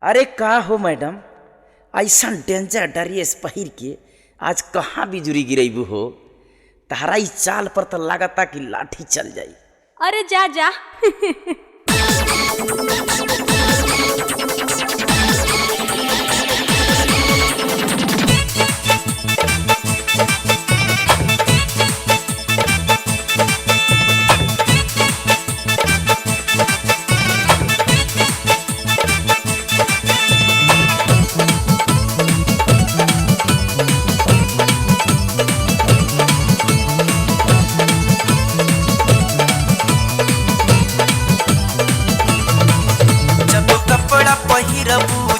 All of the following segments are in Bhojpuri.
अरे का हो मैडम, ऐसा डेंजर ड्रेस पहिर के आज कहाँ बिजुरी गिरेबू हो। तारा ई चाल पर तो लागता कि लाठी चल जाई। अरे जा जा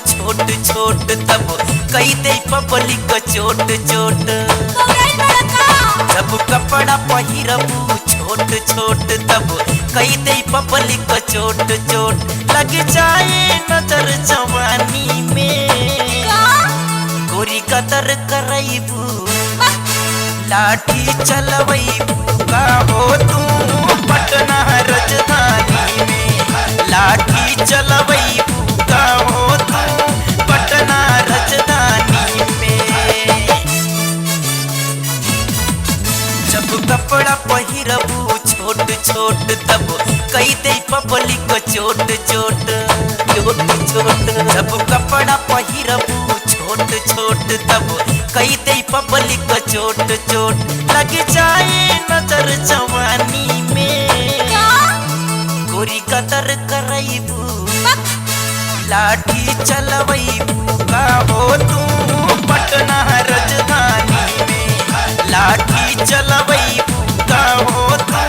छोट छोट तब कई दे पब्लिक चोट चोट। जब कपड़ा पहिरबू छोट छोट तब कई दे पब्लिक चोट चोट। लग जाए नजर जवानी में गोरी कदर करबू लाठी चलबू का हो तू पटना राजधानी में। लाठी चलबू का हो पटना राजधानी में। जब कपड़ा पहिरबू छोट छोट तब कई दे पब्लिक चोट चोट चोट चोट। जब कपड़ा पहिरबू छोट छोट तब कई दे पब्लिक चोट चोट। लग जाए नजर जवानी में गोरी कदर करबू लाठी चलबू का हो तू पटना राजधानी में। लाठी चलबू का हो तू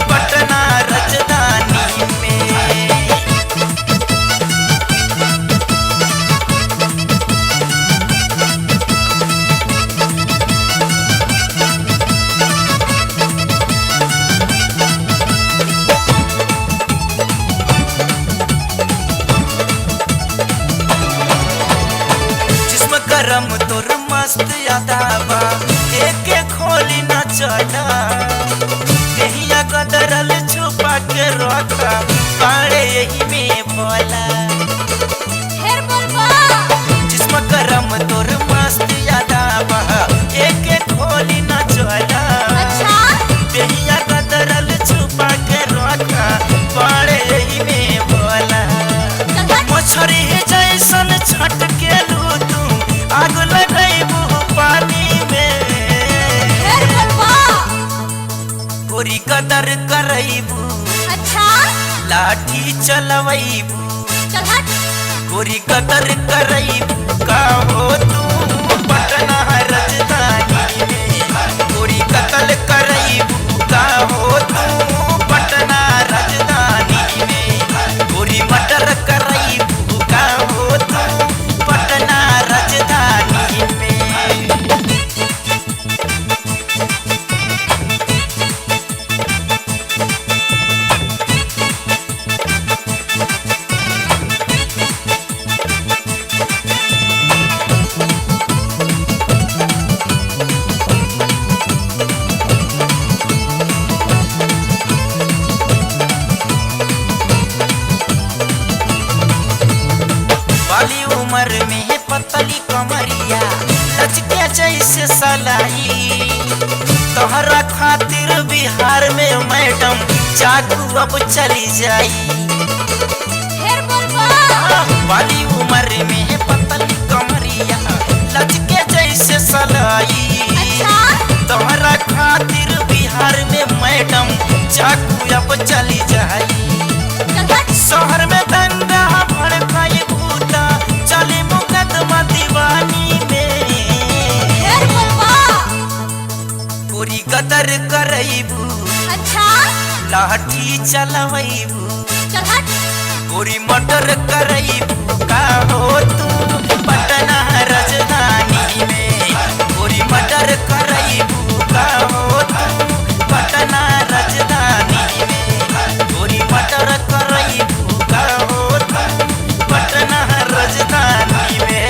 पटना राजधानी में। गरम तोर मस्त यादाबा एक खोली न चला। कहिया गदरल छुपा के रखा पाड़े यही में बोला। जिसम गरम तोर मस्त यादाबा एक खोली न चला। कहिया गदरल छुपा के रखा पाड़े यही में बोला। मछरी जैसन छट के लू तू आग लगैबू पानी में। गोरी कदर करबू लाठी चलबू गोरी कदर करबू का हो तू पटना राजधानी में। गोरी कदर करबू का हो तू पटना राजधानी में। गोरी मटर करबू का हो तू पटना राजधानी में। बाली उम्र में पतली कमरिया लचके जैसे सलाई। तोहरा खातिर बिहार में मैडम चाकू अब चली जाई। बाली उम्र में पतली कमरिया लचके जैसे सलाई। तोहरा खातिर बिहार में मैडम चाकू अब चली जाई। शहर में दंगा भड़काई भूता चले मुकदमा दीवानी में। गोरी कदर करबू लाठी चलबू गोरी मटर करबू का हो तू पटना राजधानी में। गोरी मटर करबू का हो तू पटना राजधानी में। गोरी मटर करबू का हो तू पटना राजधानी में।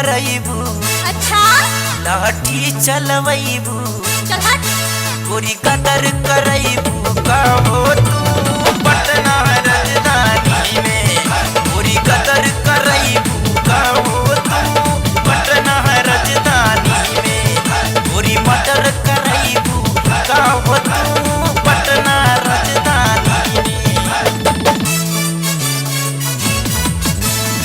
करैबू अच्छा लाठी चलवैबू चल हट। गोरी कदर करैबू कहो तू पटना राजधानी में गोरी कदर करैबू कहो तू पटना राजधानी में गोरी मटर करैबू कहो तू पटना राजधानी में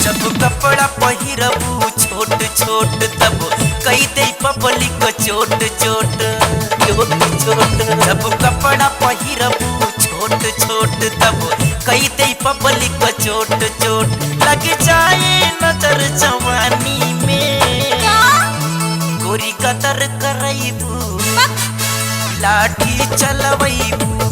जब कपड़ा पहिरबू छोट छोट तब कई दे पब्लिक चोट चोट चोट जब कपड़ा पहिरबू छोट छोट तब कई दे पब्लिक चोट चोट लग जाए नजर जवानी में गोरी कदर करैबू लाठी चलवैबू